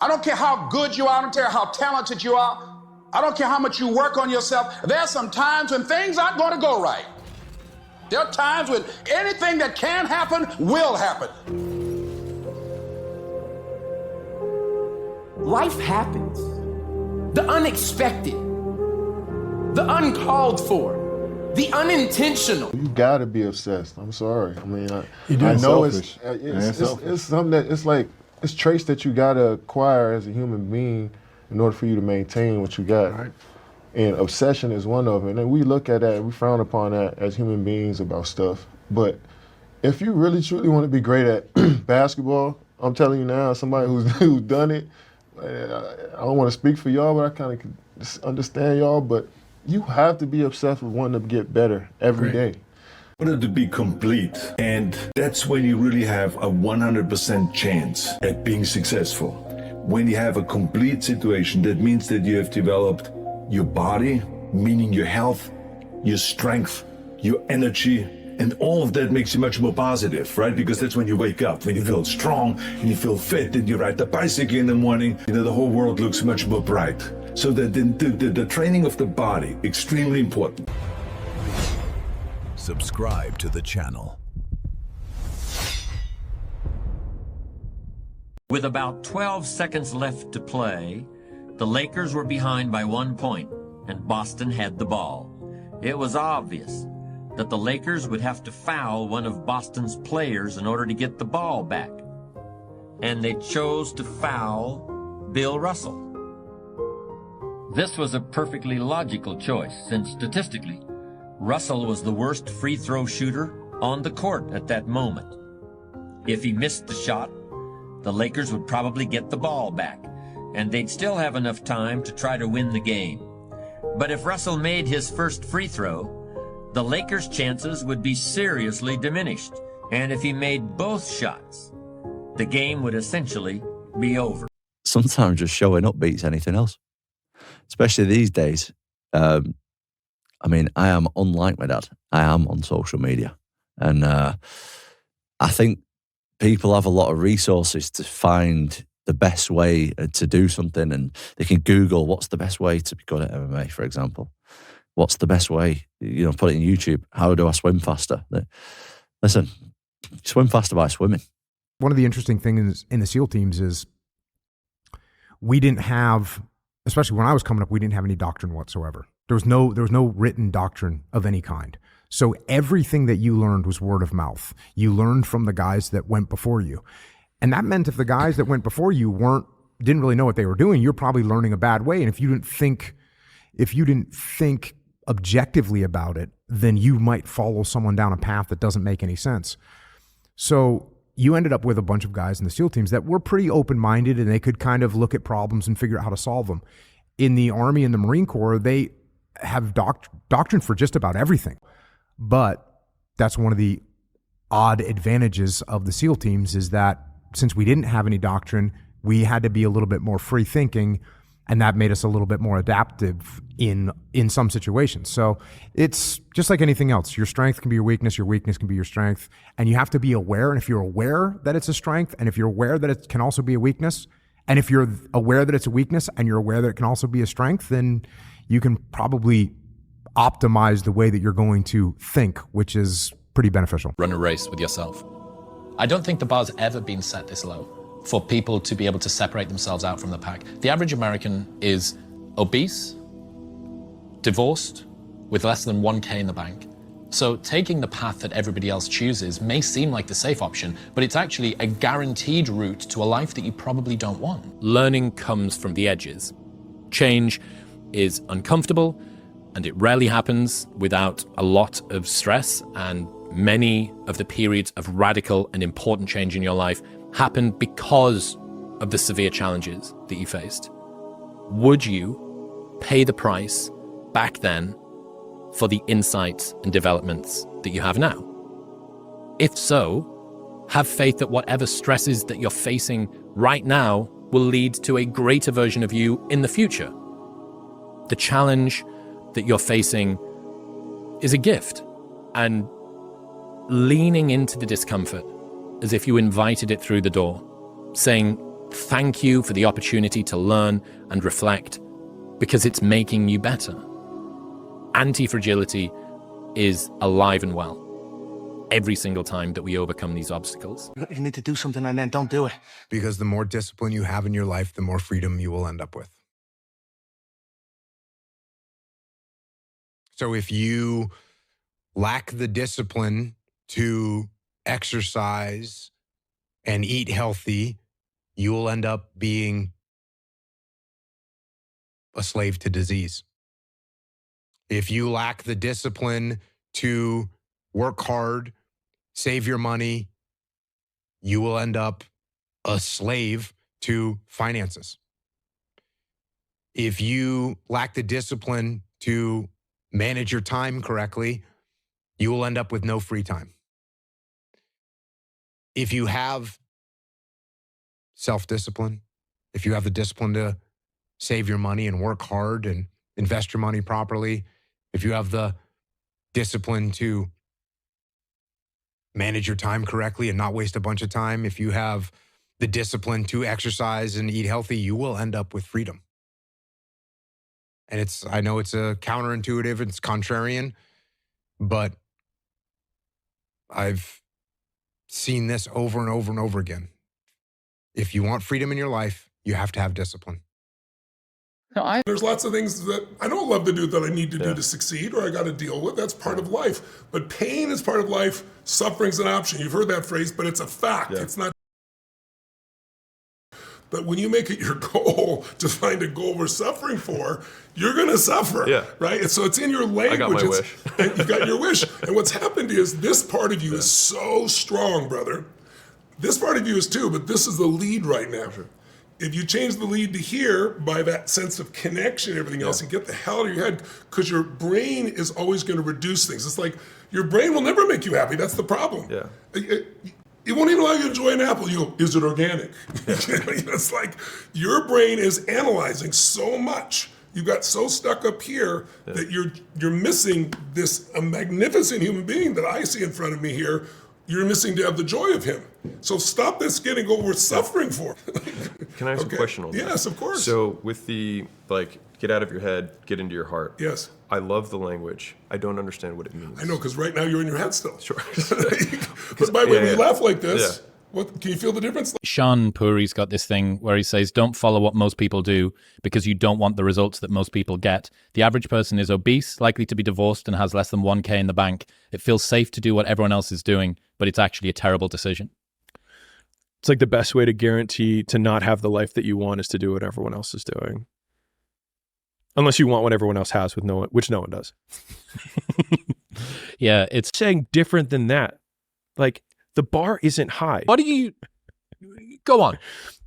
I don't care how good you are. I don't care how talented you are. I don't care how much you work on yourself. There are some times when things aren't going to go right. There are times when anything that can happen will happen. Life happens. The unexpected, the uncalled for, the unintentional. You gotta be obsessed. I'm sorry. I mean, I know it's something that it's traits that you gotta acquire as a human being in order for you to maintain what you got. Right. And obsession is one of them. And we look at that, we frown upon that as human beings about stuff. But if you really truly want to be great at basketball, I'm telling you now, somebody who's done it. I don't want to speak for y'all, but I kind of understand y'all. But you have to be obsessed with wanting to get better every day. Wanted to be complete, and that's when you really have a 100% chance at being successful. When you have a complete situation, that means that you have developed your body, meaning your health, your strength, your energy, and all of that makes you much more positive, right? Because that's when you wake up, when you feel strong and you feel fit and you ride the bicycle in the morning, the whole world looks much more bright. So the training of the body, extremely important. Subscribe to the channel. With about 12 seconds left to play, the Lakers were behind by 1 point, and Boston had the ball. It was obvious that the Lakers would have to foul one of Boston's players in order to get the ball back. And they chose to foul Bill Russell. This was a perfectly logical choice, since statistically, Russell was the worst free throw shooter on the court at that moment. If he missed the shot, the Lakers would probably get the ball back, and they'd still have enough time to try to win the game. But if Russell made his first free throw, the Lakers' chances would be seriously diminished, and if he made both shots, the game would essentially be over. Sometimes just showing up beats anything else, especially these days. I mean, I am unlike my dad. I am on social media, and I think people have a lot of resources to find the best way to do something, and they can Google what's the best way to be good at MMA, for example. What's the best way? Put it in YouTube. How do I swim faster? Listen, swim faster by swimming. One of the interesting things in the SEAL teams is we didn't have, especially when I was coming up, we didn't have any doctrine whatsoever. There was no written doctrine of any kind. So everything that you learned was word of mouth. You learned from the guys that went before you. And that meant if the guys that went before you didn't really know what they were doing, you're probably learning a bad way. And if you didn't think objectively about it, then you might follow someone down a path that doesn't make any sense. So you ended up with a bunch of guys in the SEAL teams that were pretty open-minded, and they could kind of look at problems and figure out how to solve them. In the Army and the Marine Corps, they have doctrine for just about everything. But that's one of the odd advantages of the SEAL teams, is that since we didn't have any doctrine, we had to be a little bit more free thinking, and that made us a little bit more adaptive in some situations. So it's just like anything else. Your strength can be your weakness can be your strength, and you have to be aware. And if you're aware that it's a strength, and if you're aware that it can also be a weakness, and if you're aware that it's a weakness and you're aware that it can also be a strength, then you can probably optimize the way that you're going to think, which is pretty beneficial. Run a race with yourself. I don't think the bar's ever been set this low for people to be able to separate themselves out from the pack. The average American is obese, divorced, with less than 1K in the bank. So taking the path that everybody else chooses may seem like the safe option, but it's actually a guaranteed route to a life that you probably don't want. Learning comes from the edges. Change is uncomfortable, and it rarely happens without a lot of stress, and many of the periods of radical and important change in your life happen because of the severe challenges that you faced. Would you pay the price back then for the insights and developments that you have now? If so, have faith that whatever stresses that you're facing right now will lead to a greater version of you in the future. The challenge that you're facing is a gift, and leaning into the discomfort as if you invited it through the door, saying, thank you for the opportunity to learn and reflect, because it's making you better. Anti-fragility is alive and well every single time that we overcome these obstacles. You need to do something and then don't do it. Because the more discipline you have in your life, the more freedom you will end up with. So if you lack the discipline to exercise and eat healthy, you will end up being a slave to disease. If you lack the discipline to work hard, save your money, you will end up a slave to finances. If you lack the discipline to manage your time correctly, you will end up with no free time. If you have self-discipline, if you have the discipline to save your money and work hard and invest your money properly, if you have the discipline to manage your time correctly and not waste a bunch of time, if you have the discipline to exercise and eat healthy, you will end up with freedom. And I know it's a counterintuitive, it's contrarian, but I've seen this over and over and over again. If you want freedom in your life, you have to have discipline. There's lots of things that I don't love to do that I need to do to succeed or I got to deal with. That's part of life. But pain is part of life. Suffering's an option. You've heard that phrase, but it's a fact. It's not. But when you make it your goal to find a goal we're suffering for, you're going to suffer, right? And so it's in your language. I got my wish. And you've got your wish. And what's happened is this part of you is so strong, brother. This part of you is too, but this is the lead right now. If you change the lead to here by that sense of connection and everything else and get the hell out of your head, because your brain is always going to reduce things. It's like your brain will never make you happy. That's the problem. It won't even allow you to enjoy an apple. You go, is it organic? It's like your brain is analyzing so much. You got so stuck up here that you're missing this a magnificent human being that I see in front of me here. You're missing to have the joy of him. So stop this getting what we're suffering for. Can I ask a question on that? Yes, of course. So with the, get out of your head, get into your heart. Yes. I love the language. I don't understand what it means. I know, because right now you're in your head still. Sure. But by the way, when you laugh like this, what can you feel the difference? Sean Puri's got this thing where he says, don't follow what most people do because you don't want the results that most people get. The average person is obese, likely to be divorced, and has less than 1K in the bank. It feels safe to do what everyone else is doing, but it's actually a terrible decision. It's like the best way to guarantee to not have the life that you want is to do what everyone else is doing. Unless you want what everyone else has, which no one does. Yeah, it's saying different than that. Like, the bar isn't high. What do you... Go on.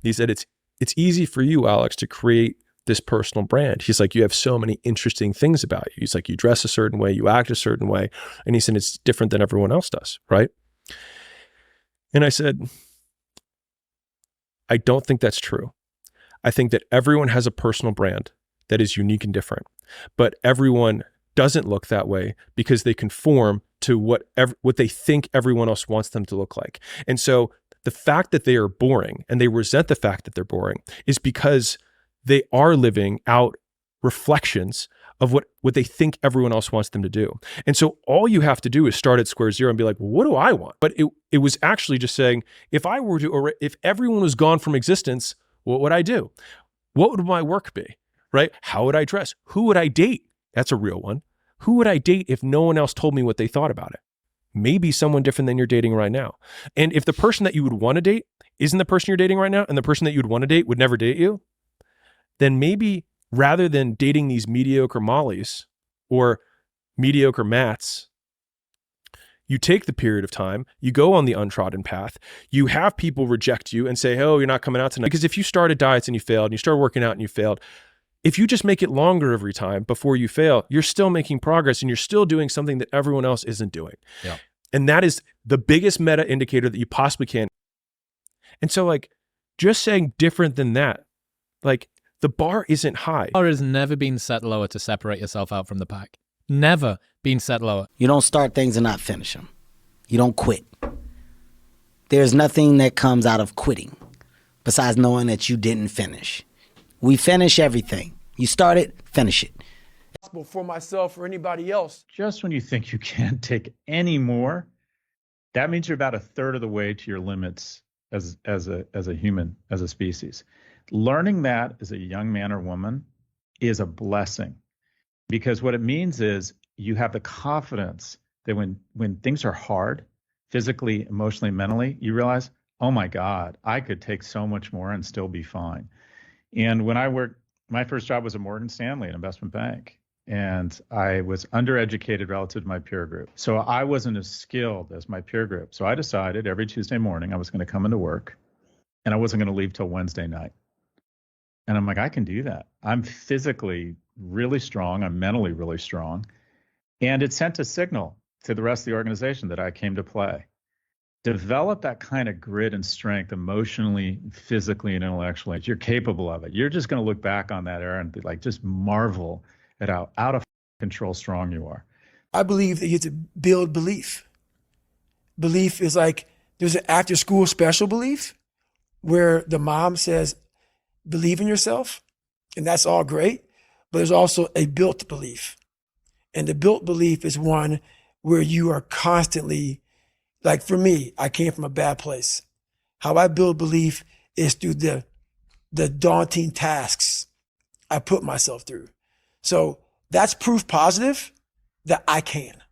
He said, it's easy for you, Alex, to create this personal brand. He's like, you have so many interesting things about you. He's like, you dress a certain way, you act a certain way. And he said, it's different than everyone else does, right? And I said, I don't think that's true. I think that everyone has a personal brand that is unique and different, but everyone doesn't look that way because they conform to what they think everyone else wants them to look like. And so the fact that they are boring and they resent the fact that they're boring is because they are living out reflections of what they think everyone else wants them to do. And so all you have to do is start at square zero and be like, well, what do I want? But it was actually just saying, if everyone was gone from existence, what would I do? What would my work be, right? How would I dress? Who would I date? That's a real one. Who would I date if no one else told me what they thought about it? Maybe someone different than you're dating right now. And if the person that you would want to date isn't the person you're dating right now, and the person that you'd want to date would never date you, then maybe rather than dating these mediocre mollies or mediocre Matts, you take the period of time, you go on the untrodden path, you have people reject you and say, oh, you're not coming out tonight. Because if you started diets and you failed, and you started working out and you failed, if you just make it longer every time before you fail, you're still making progress and you're still doing something that everyone else isn't doing. Yeah. And that is the biggest meta indicator that you possibly can. And so like, just saying different than that, like the bar isn't high. The bar has never been set lower to separate yourself out from the pack. Never been set lower. You don't start things and not finish them. You don't quit. There's nothing that comes out of quitting. besides knowing that you didn't finish. We finish everything. You start it, finish it. For myself or anybody else. Just when you think you can't take any more, that means you're about a third of the way to your limits as a human, as a species. Learning that as a young man or woman is a blessing, because what it means is you have the confidence that when things are hard, physically, emotionally, mentally, you realize, oh my God, I could take so much more and still be fine. And when I worked, my first job was at Morgan Stanley, an investment bank. And I was undereducated relative to my peer group. So I wasn't as skilled as my peer group. So I decided every Tuesday morning I was going to come into work and I wasn't going to leave till Wednesday night. And I'm like, I can do that. I'm physically really strong. I'm mentally really strong. And it sent a signal to the rest of the organization that I came to play. Develop that kind of grit and strength emotionally, physically, and intellectually. You're capable of it. You're just going to look back on that era and be like, just marvel at how out of control strong you are. I believe that you have to build belief. Belief is like, there's an after school special belief where the mom says, believe in yourself, and that's all great. But there's also a built belief. And the built belief is one where you are constantly, like for me, I came from a bad place. How I build belief is through the daunting tasks I put myself through. So that's proof positive that I can.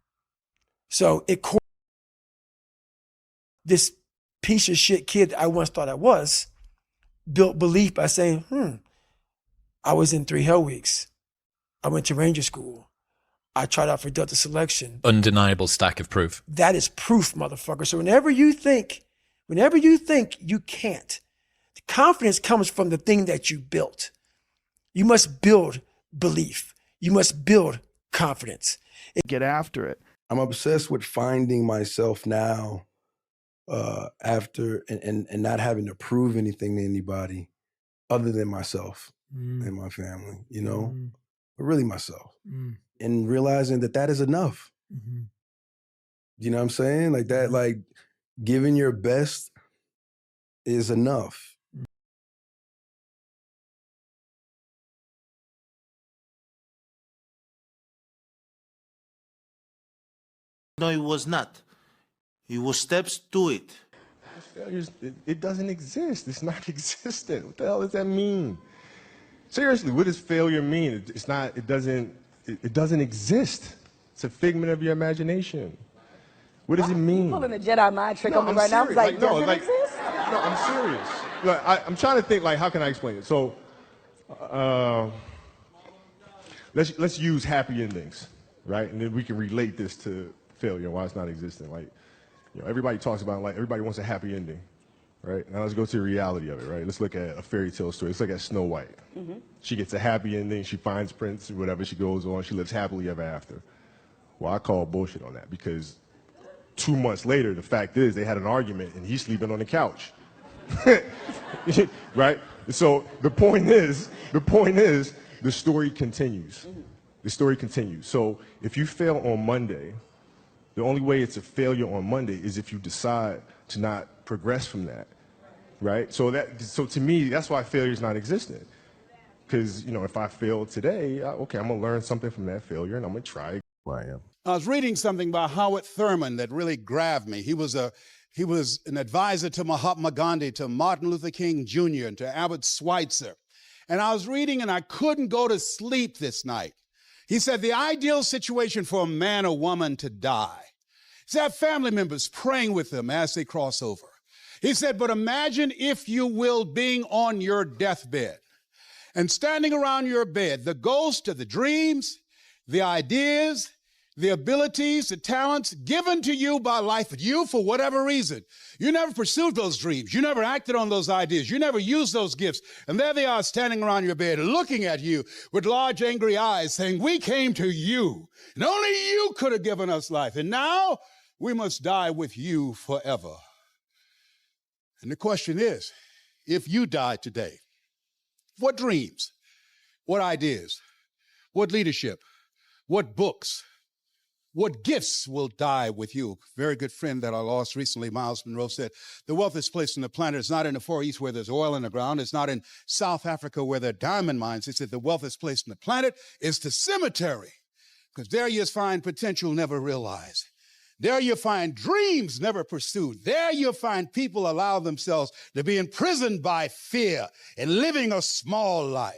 So this piece of shit kid I once thought I was built belief by saying, I was in 3 Hell Weeks. I went to Ranger School. I tried out for Delta Selection. Undeniable stack of proof. That is proof, motherfucker. So whenever you think you can't, the confidence comes from the thing that you built. You must build belief. You must build confidence. Get after it. I'm obsessed with finding myself now after and not having to prove anything to anybody other than myself and my family, you know, but really myself. And realizing that is enough. You know what I'm saying? Like that, like giving your best is enough. No, it was not. It was steps to it. It doesn't exist. It's not existent. What the hell does that mean? Seriously, what does failure mean? It doesn't exist. It's a figment of your imagination. What does it mean? You're pulling a Jedi mind trick on me right now. I was like, does it exist? No, I'm serious. Look, I'm trying to think, like, how can I explain it? So, let's use happy endings, right? And then we can relate this to failure, why it's not existent. Like, you know, everybody talks about, like, everybody wants a happy ending, right? Now let's go to the reality of it, right? Let's look at a fairy tale story. Let's look at Snow White. She gets a happy ending. She finds Prince, whatever. She goes on. She lives happily ever after. Well, I call bullshit on that because 2 months later, the fact is they had an argument and he's sleeping on the couch, right? So the point is, the story continues. The story continues. So if you fail on Monday, the only way it's a failure on Monday is if you decide to not progress from that, right? So to me, that's why failure is not existent. Because, you know, if I fail today, okay, I'm going to learn something from that failure and I'm going to try who I am. I was reading something by Howard Thurman that really grabbed me. He was an advisor to Mahatma Gandhi, to Martin Luther King Jr., and to Albert Schweitzer. And I was reading and I couldn't go to sleep this night. He said the ideal situation for a man or woman to die is to have family members praying with them as they cross over. He said, but imagine, if you will, being on your deathbed and standing around your bed, the ghost of the dreams, the ideas, the abilities, the talents given to you by life, you for whatever reason. You never pursued those dreams. You never acted on those ideas. You never used those gifts. And there they are standing around your bed looking at you with large angry eyes saying, we came to you and only you could have given us life. And now we must die with you forever. And the question is, if you died today, what dreams, what ideas, what leadership, what books, What gifts will die with you? Very good friend that I lost recently, Miles Monroe, said, the wealthiest place on the planet is not in the Far East where there's oil in the ground. It's not in South Africa where there are diamond mines. He said the wealthiest place on the planet is the cemetery, because there you find potential never realized. There you find dreams never pursued. There you find people allow themselves to be imprisoned by fear and living a small life.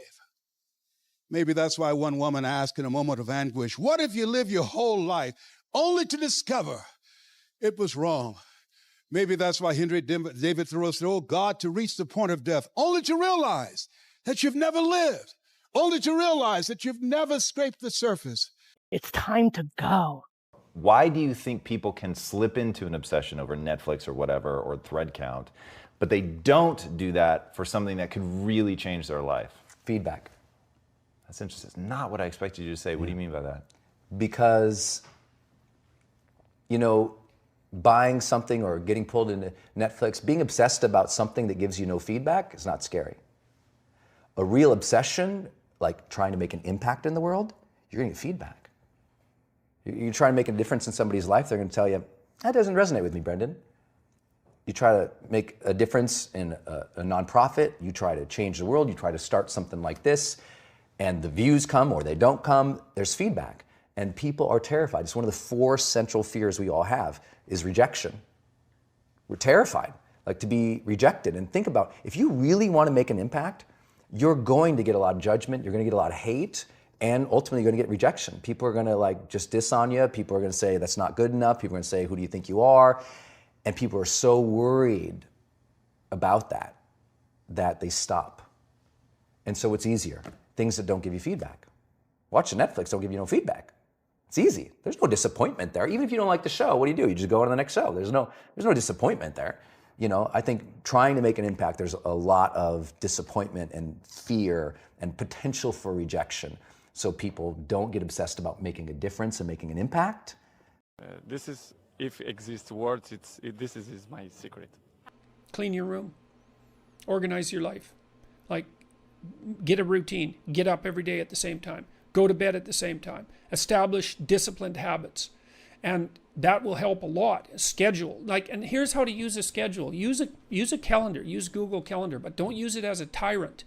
Maybe that's why one woman asked in a moment of anguish, what if you live your whole life only to discover it was wrong? Maybe that's why Henry David Thoreau said, oh God, to reach the point of death, only to realize that you've never lived, only to realize that you've never scraped the surface. It's time to go. Why do you think people can slip into an obsession over Netflix or whatever, or thread count, but they don't do that for something that could really change their life? Feedback. That's interesting. It's not what I expected you to say. What do you mean by that? Because, you know, buying something or getting pulled into Netflix, being obsessed about something that gives you no feedback is not scary. A real obsession, like trying to make an impact in the world, you're going to get feedback. You try to make a difference in somebody's life, they're going to tell you, that doesn't resonate with me, Brendan. You try to make a difference in a nonprofit, you try to change the world, you try to start something like this, and the views come or they don't come, there's feedback. And people are terrified. It's one of the 4 central fears we all have is rejection. We're terrified, like to be rejected. And think about, if you really want to make an impact, you're going to get a lot of judgment, you're going to get a lot of hate, and ultimately you're going to get rejection. People are going to like just diss on you. People are going to say that's not good enough. People are going to say, who do you think you are? And people are so worried about that, that they stop. And so it's easier. Things that don't give you feedback. Watching Netflix don't give you no feedback. It's easy. There's no disappointment there. Even if you don't like the show, what do? You just go on to the next show. There's no disappointment there. You know, I think trying to make an impact, there's a lot of disappointment and fear and potential for rejection. So people don't get obsessed about making a difference and making an impact. This is, if exists words, this is my secret. Clean your room. Organize your life. Like, get a routine. Get up every day at the same time. Go to bed at the same time. Establish disciplined habits. And that will help a lot. Schedule. And here's how to use a schedule. Use a calendar. Use Google Calendar, but don't use it as a tyrant.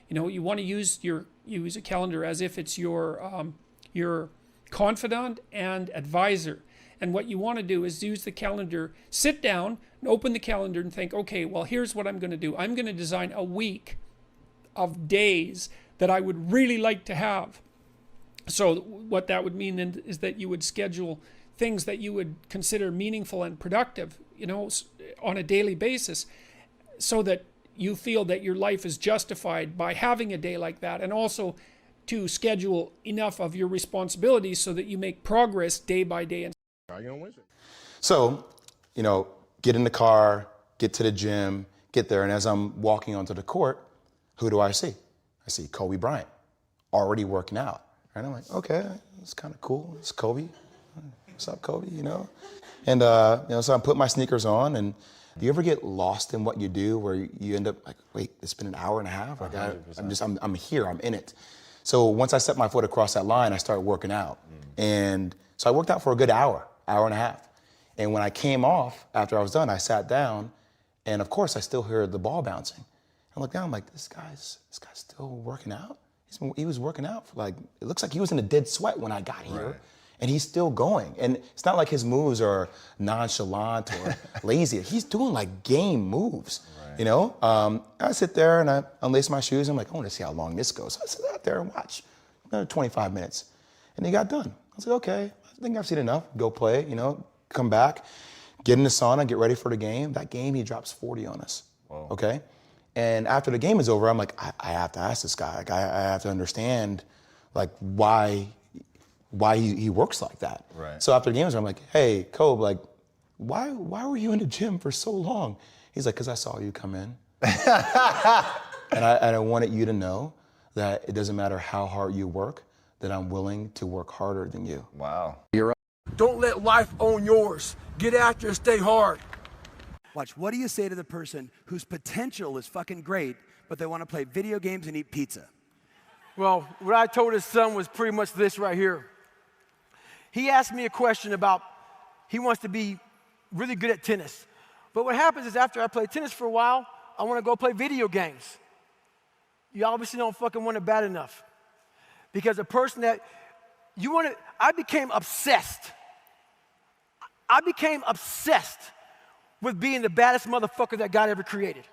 You know, you want to use a calendar as if it's your confidant and advisor. And what you want to do is use the calendar, sit down and open the calendar and think, okay, well, here's what I'm going to do. I'm going to design a week of days that I would really like to have. So what that would mean then is that you would schedule things that you would consider meaningful and productive, you know, on a daily basis, so that you feel that your life is justified by having a day like that, and also to schedule enough of your responsibilities so that you make progress day by day. So, you know, get in the car, get to the gym, get there, and as I'm walking onto the court, who do I see? I see Kobe Bryant, already working out. And I'm like, okay, it's kind of cool. It's Kobe. What's up, Kobe? You know? And, you know, so I put my sneakers on, and do you ever get lost in what you do where you end up like, wait, it's been an hour and a half? Like I'm here, I'm in it. So once I set my foot across that line, I started working out. And so I worked out for a good hour and a half. And when I came off, after I was done, I sat down, and of course I still heard the ball bouncing. I looked down, I'm like, this guy's still working out? He was working out for like, it looks like he was in a dead sweat when I got here. Right. And he's still going. And it's not like his moves are nonchalant or lazy. He's doing like game moves, you know? I sit there and I unlace my shoes. I'm like, I want to see how long this goes. So I sit out there and watch another 25 minutes. And he got done. I was like, okay, I think I've seen enough. Go play, you know, come back, get in the sauna, get ready for the game. That game, he drops 40 on us, okay? And after the game is over, I'm like, I have to ask this guy. Like, I have to understand, like, why he works like that. Right. So after the game is over, I'm like, hey, Kobe, like, why were you in the gym for so long? He's like, because I saw you come in. and I wanted you to know that it doesn't matter how hard you work, that I'm willing to work harder than you. Wow. You're Don't let life own yours. Get after it, stay hard. Watch, what do you say to the person whose potential is fucking great, but they want to play video games and eat pizza? Well, what I told his son was pretty much this right here. He asked me a question about, he wants to be really good at tennis. But what happens is after I play tennis for a while, I want to go play video games. You obviously don't fucking want it bad enough. Because a person that you want to, I became obsessed. I became obsessed with being the baddest motherfucker that God ever created.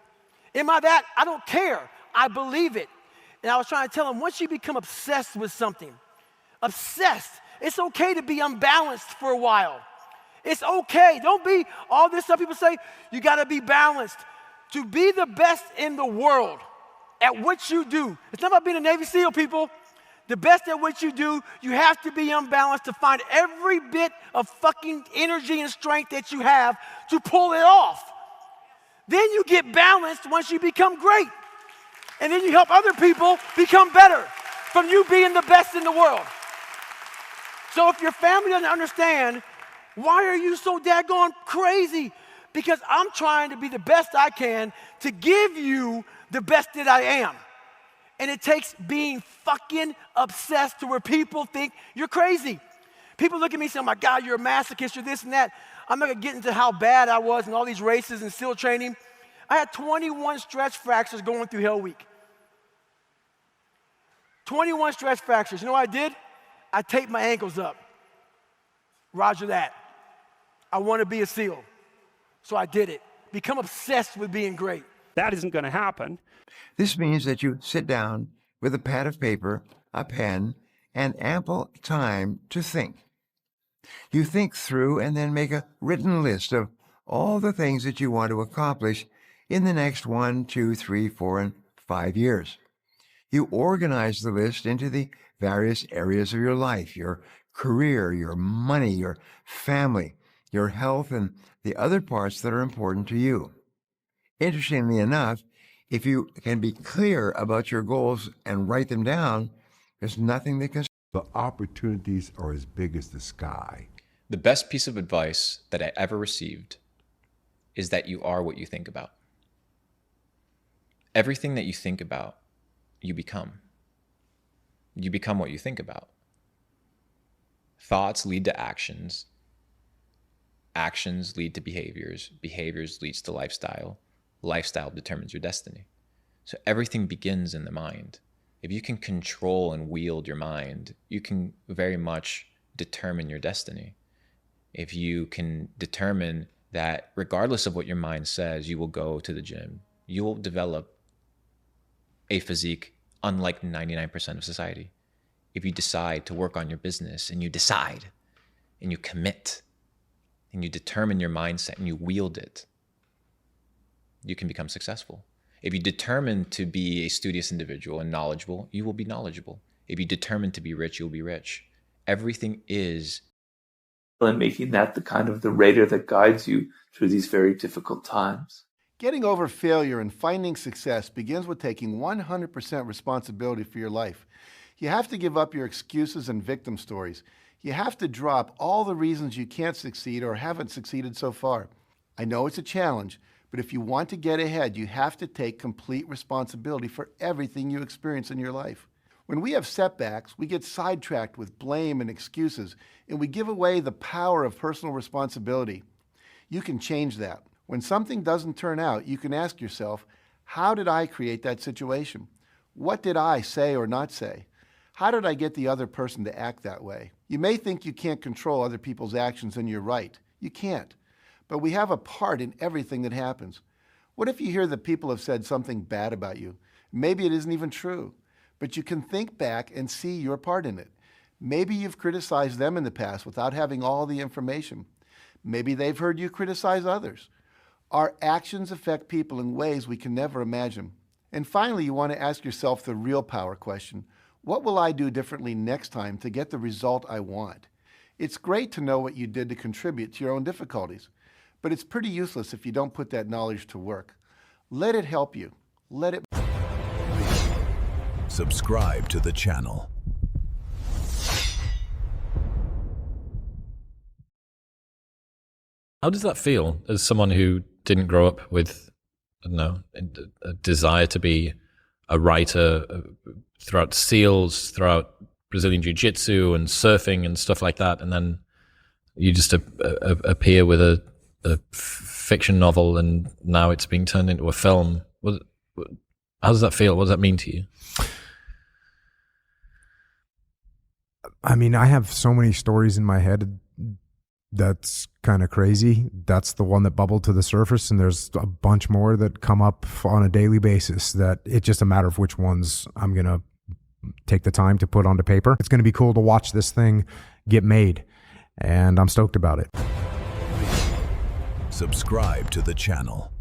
Am I that? I don't care. I believe it. And I was trying to tell him, once you become obsessed with something, obsessed, it's okay to be unbalanced for a while. It's okay. Don't be all this stuff people say, you got to be balanced. To be the best in the world at what you do, it's not about being a Navy SEAL, people. The best at what you do, you have to be unbalanced to find every bit of fucking energy and strength that you have to pull it off. Then you get balanced once you become great. And then you help other people become better from you being the best in the world. So if your family doesn't understand, why are you so daggone crazy? Because I'm trying to be the best I can to give you the best that I am. And it takes being fucking obsessed to where people think you're crazy. People look at me and say, oh my God, you're a masochist, you're this and that. I'm not gonna get into how bad I was in all these races and SEAL training. I had 21 stretch fractures going through Hell Week. 21 stretch fractures. You know what I did? I taped my ankles up. Roger that. I want to be a SEAL. So I did it. Become obsessed with being great. That isn't going to happen. This means that you sit down with a pad of paper, a pen, and ample time to think. You think through and then make a written list of all the things that you want to accomplish in the next 1, 2, 3, 4, and 5 years. You organize the list into the various areas of your life, your career, your money, your family, your health, and the other parts that are important to you. Interestingly enough, if you can be clear about your goals and write them down, there's nothing that can... The opportunities are as big as the sky. The best piece of advice that I ever received is that you are what you think about. Everything that you think about, you become. You become what you think about. Thoughts lead to actions. Actions lead to behaviors. Behaviors leads to lifestyle. Lifestyle determines your destiny. So everything begins in the mind. If you can control and wield your mind, you can very much determine your destiny. If you can determine that regardless of what your mind says, you will go to the gym, you will develop a physique unlike 99% of society. If you decide to work on your business and you decide and you commit and you determine your mindset and you wield it, you can become successful. If you determine to be a studious individual and knowledgeable, you will be knowledgeable. If you determine to be rich, you'll be rich. Everything is. And making that the kind of the radar that guides you through these very difficult times. Getting over failure and finding success begins with taking 100% responsibility for your life. You have to give up your excuses and victim stories. You have to drop all the reasons you can't succeed or haven't succeeded so far. I know it's a challenge, but if you want to get ahead, you have to take complete responsibility for everything you experience in your life. When we have setbacks, we get sidetracked with blame and excuses, and we give away the power of personal responsibility. You can change that. When something doesn't turn out, you can ask yourself, how did I create that situation? What did I say or not say? How did I get the other person to act that way? You may think you can't control other people's actions, and you're right. You can't. But we have a part in everything that happens. What if you hear that people have said something bad about you? Maybe it isn't even true, but you can think back and see your part in it. Maybe you've criticized them in the past without having all the information. Maybe they've heard you criticize others. Our actions affect people in ways we can never imagine. And finally, you want to ask yourself the real power question. What will I do differently next time to get the result I want? It's great to know what you did to contribute to your own difficulties, but it's pretty useless if you don't put that knowledge to work. Let it help you. Let it... Subscribe to the channel. How does that feel as someone who didn't grow up with, I don't know, a desire to be a writer, throughout SEALs, throughout Brazilian Jiu-Jitsu and surfing and stuff like that, and then you just appear with a fiction novel, and now it's being turned into a film. How does that feel? What does that mean to you? I mean, I have so many stories in my head that's kind of crazy. That's the one that bubbled to the surface, and there's a bunch more that come up on a daily basis that it's just a matter of which ones I'm going to take the time to put onto paper. It's going to be cool to watch this thing get made, and I'm stoked about it. Subscribe to the channel.